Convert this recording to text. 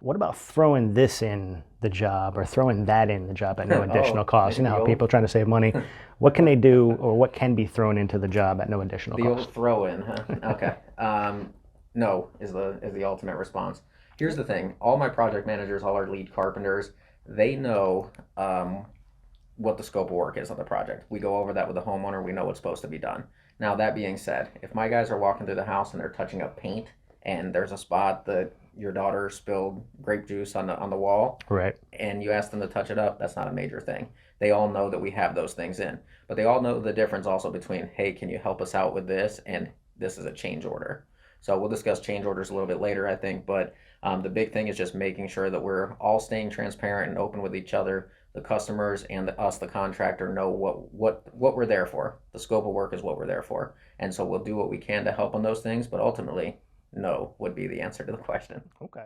What about throwing this in the job or throwing that in the job at no additional Oh, cost? You know the how old people are trying to save money. What can they do or what can be thrown into the job at no additional the old cost? throw in, huh? Okay. No is the ultimate response. Here's the thing: all my project managers, all our lead carpenters, they know what the scope of work is on the project. We go over that with the homeowner. We know what's supposed to be done. Now, that being said, if my guys are walking through the house and they're touching up paint and there's a spot that your daughter spilled grape juice on the wall Right. and you ask them to touch it up, that's not a major thing. They all know that we have those things in. But they all know the difference also between, hey, can you help us out with this? And this is a change order. So we'll discuss change orders a little bit later, I think. But the big thing is just making sure that we're all staying transparent and open with each other. The customers and us, the contractor, know what we're there for. The scope of work is what we're there for, and so we'll do what we can to help on those things. But ultimately, no would be the answer to the question. Okay.